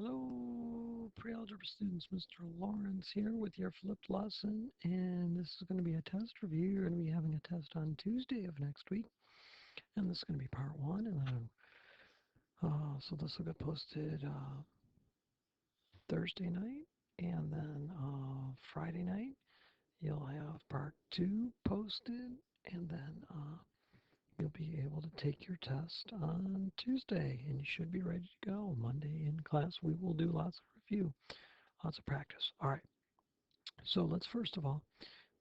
Hello, pre-algebra students. Mr. Lawrence here with your flipped lesson, and this is going to be a test review. You're going to be having a test on Tuesday of next week, and this is going to be part one. And then, so this will get posted Thursday night, and then Friday night you'll have part two posted, and then you'll be able to take your test on Tuesday, and you should be ready to go. Monday in class, we will do lots of review. Lots of practice. All right. So let's first of all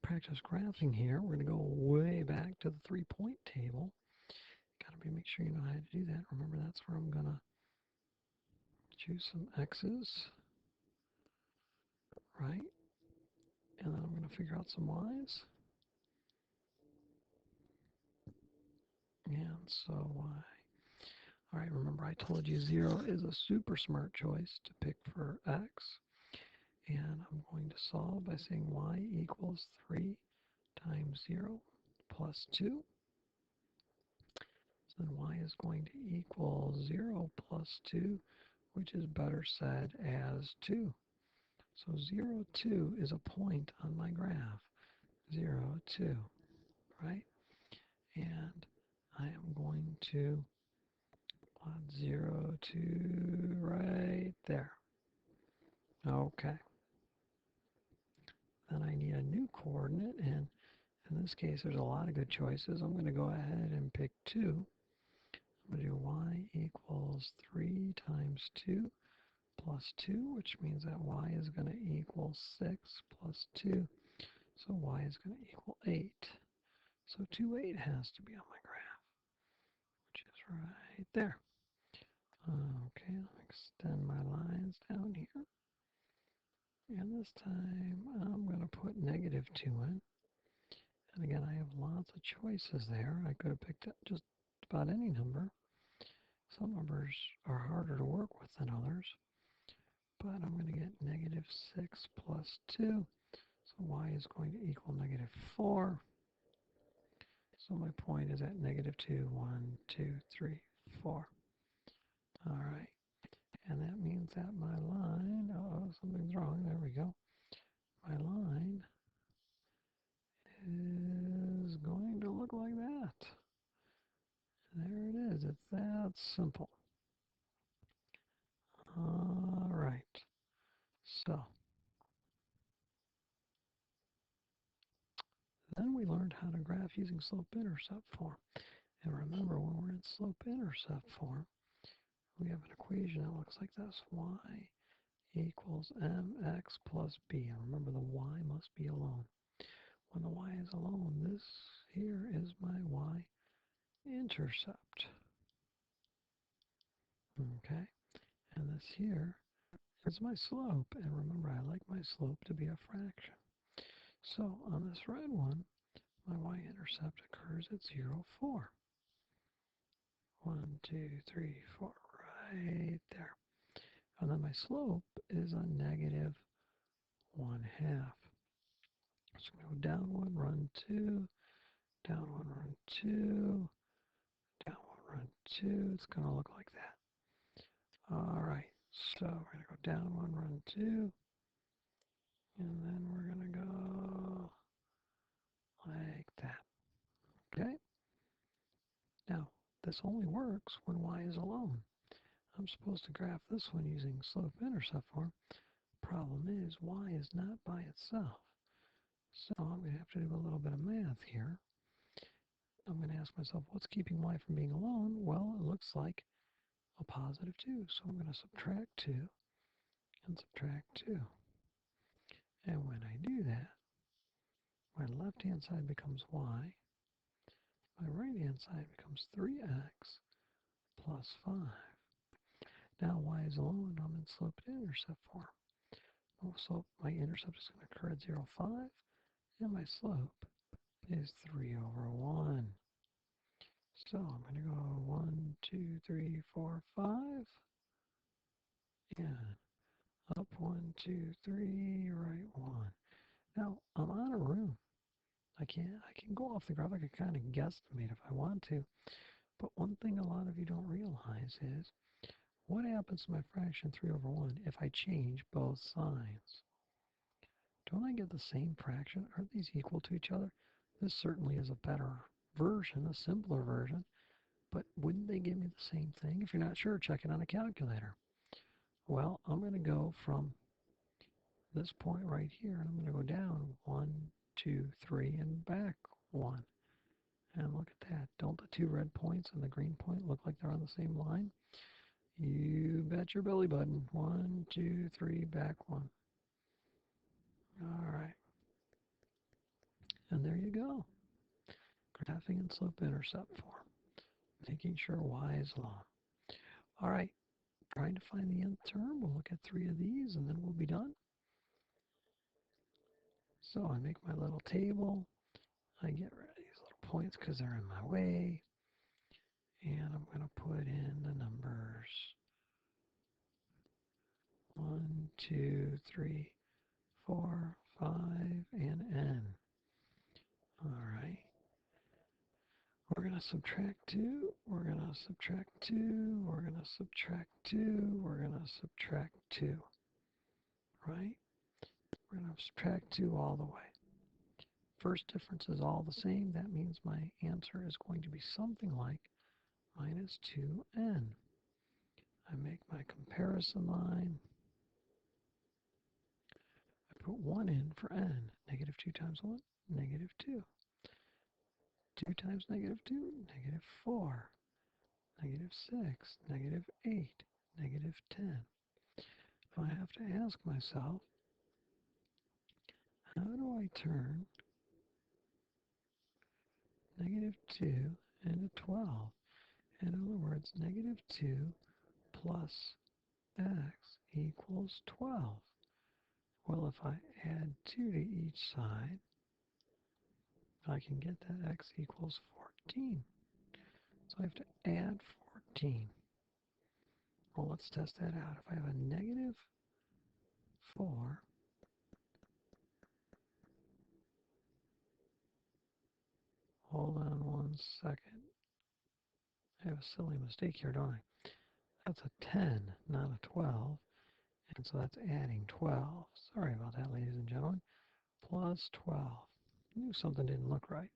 practice graphing here. We're going to go way back to the 3-point table. Got to make sure you know how to do that. Remember, that's where I'm going to choose some X's, right? And then I'm going to figure out some Y's. And so Y. All right, remember I told you 0 is a super smart choice to pick for X. And I'm going to solve by saying Y equals 3 times 0 plus 2. So then Y is going to equal 0 plus 2, which is better said as 2. So 0, 2 is a point on my graph. 0, 2, right? And I am going to plot 0, 2 right there. Okay. Then I need a new coordinate, and in this case there's a lot of good choices. I'm going to go ahead and pick 2. I'm going to do Y equals 3 times 2 plus 2, which means that Y is going to equal 6 plus 2. So Y is going to equal 8. So 2, 8 has to be on my graph, which is right there. Okay, I'll extend my lines down here. And this time I'm going to put negative 2 in. And again, I have lots of choices there. I could have picked up just about any number. Some numbers are harder to work with than others. But I'm going to get negative 6 plus 2. So Y is going to equal negative 4. So my point is at negative 2, 1, 2, 3, 4. All right. And that means that my line, something's wrong. There we go. My line is going to look like that. There it is. It's that simple. All right. So then we learned how to graph using slope-intercept form. And remember, when we're in slope-intercept form, we have an equation that looks like this. Y equals mx plus b. And remember, the y must be alone. When the y is alone, this here is my y-intercept. Okay? And this here is my slope. And remember, I like my slope to be a fraction. So on this red one, my y-intercept occurs at 0, 4. 1, 2, 3, 4, right there. And then my slope is a negative 1/2. So I'm going to go down 1, run 2, down 1, run 2, down 1, run 2. It's going to look like that. All right. So we're going to go down 1, run 2. And then we're going to go like that. Okay? Now, this only works when y is alone. I'm supposed to graph this one using slope-intercept form. Problem is, y is not by itself. So I'm going to have to do a little bit of math here. I'm going to ask myself, what's keeping y from being alone? Well, it looks like a positive 2. So I'm going to subtract 2 and subtract 2. And when I do that, my left-hand side becomes y. My right-hand side becomes 3x plus 5. Now y is alone. I'm in slope-intercept form. So my intercept is going to occur at 0, 5. And my slope is 3 over 1. So I'm going to go 1, 2, 3, 4, 5. And up 1, 2, 3, right 1. Now I'm on a room. I can go off the graph. I can kind of guesstimate if I want to. But one thing a lot of you don't realize is What happens to my fraction 3 over 1 if I change both signs? Don't I get the same fraction? Aren't these equal to each other? This certainly is a better version, a simpler version, but wouldn't they give me the same thing? If you're not sure, check it on a calculator. Well, I'm going to go from this point right here, and I'm going to go down 1, 2, 3, and back 1. And look at that. Don't the two red points and the green point look like they're on the same line? You bet your belly button. 1, 2, 3, back 1. All right. And there you go. Graphing and slope-intercept form. Making sure y is long. All right. Trying to find the nth term. We'll look at 3 of these, and then we'll be done. So I make my little table. I get rid of these little points because they're in my way. And I'm going to put in the numbers 1, 2, 3, 4, 5, and n. All right. We're going to subtract 2. We're going to subtract 2. We're going to subtract 2. We're going to subtract 2. Right? We're going to subtract 2 all the way. First difference is all the same. That means my answer is going to be something like minus 2n. I make my comparison line. I put 1 in for n. Negative 2 times 1, negative 2. 2 times negative 2, negative 4. Negative 6, negative 8, negative 10. If I have to ask myself, how do I turn negative 2 into 12? In other words, negative 2 plus x equals 12. Well, if I add 2 to each side, I can get that x equals 14. So I have to add 14. Well, let's test that out. If I have a negative 4, hold on 1 second. I have a silly mistake here, don't I? That's a 10, not a 12. And so that's adding 12. Sorry about that, ladies and gentlemen. Plus 12. I knew something didn't look right.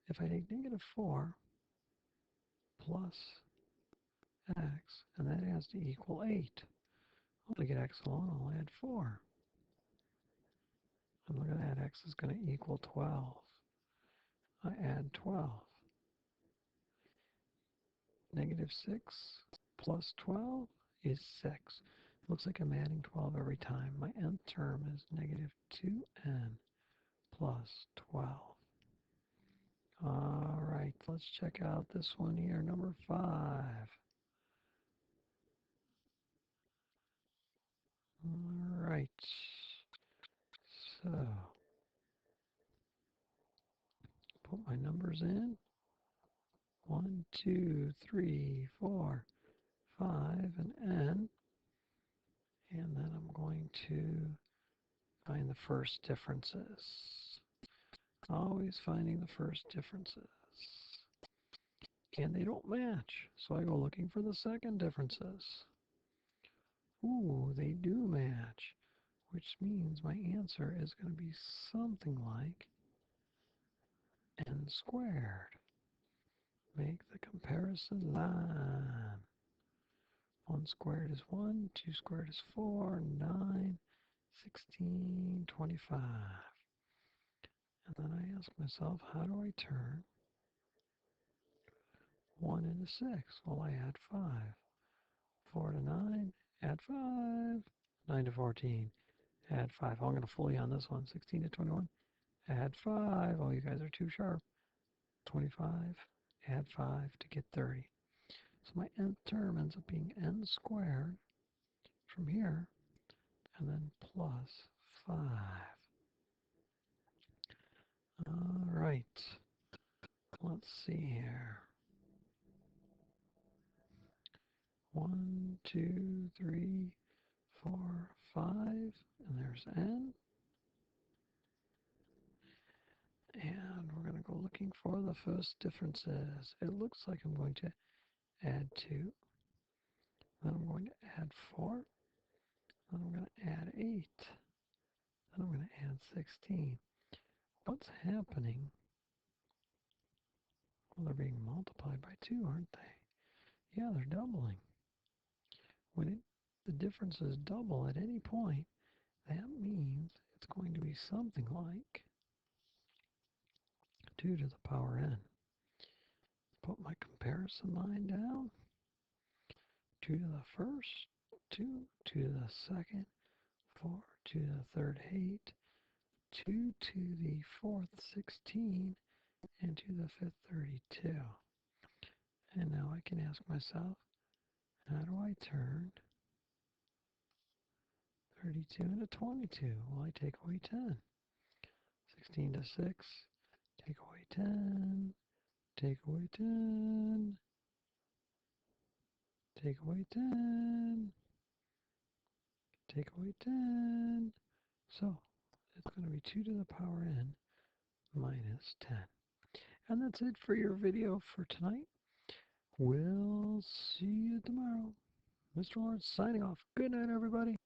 If I take negative 4 plus x, and that has to equal 8. Well, to get x alone, I'll add 4. And look at that, x is going to equal 12. I add 12. Negative 6 plus 12 is 6. Looks like I'm adding 12 every time. My nth term is negative 2n plus 12. All right, let's check out this one here, number 5. All right, so put my numbers in. 1, 2, 3, 4, 5, and n. And then I'm going to find the first differences. Always finding the first differences. And they don't match, so I go looking for the second differences. Ooh, they do match, which means my answer is going to be something like n squared. Make the comparison line. 1 squared is 1, 2 squared is 4, 9, 16, 25. And then I ask myself, how do I turn 1 into 6? Well, I add 5. 4 to 9, add 5. 9 to 14, add 5. I'm going to fool you on this one. 16 to 21, add 5. Oh, you guys are too sharp. 25, add 5 to get 30. So my nth term ends up being n squared from here, and then plus 5. All right, let's see here. 1, 2, 3, 4, 5, and there's n. And we're going to go looking for the first differences. It looks like I'm going to add 2. Then I'm going to add 4. Then I'm going to add 8. Then I'm going to add 16. What's happening? Well, they're being multiplied by 2, aren't they? Yeah, they're doubling. When the differences double at any point, that means it's going to be something like 2 to the power n. Put my comparison line down. 2 to the first, 2, 2 to the second, 4, 2 to the third, 8, 2 to the fourth, 16, and to the fifth, 32. And now I can ask myself, how do I turn 32 into 22? Well, I take away 10. 16 to 6, take away 10, take away 10, take away 10, take away 10. So it's going to be 2 to the power n minus 10. And that's it for your video for tonight. We'll see you tomorrow. Mr. Lawrence signing off. Good night, everybody.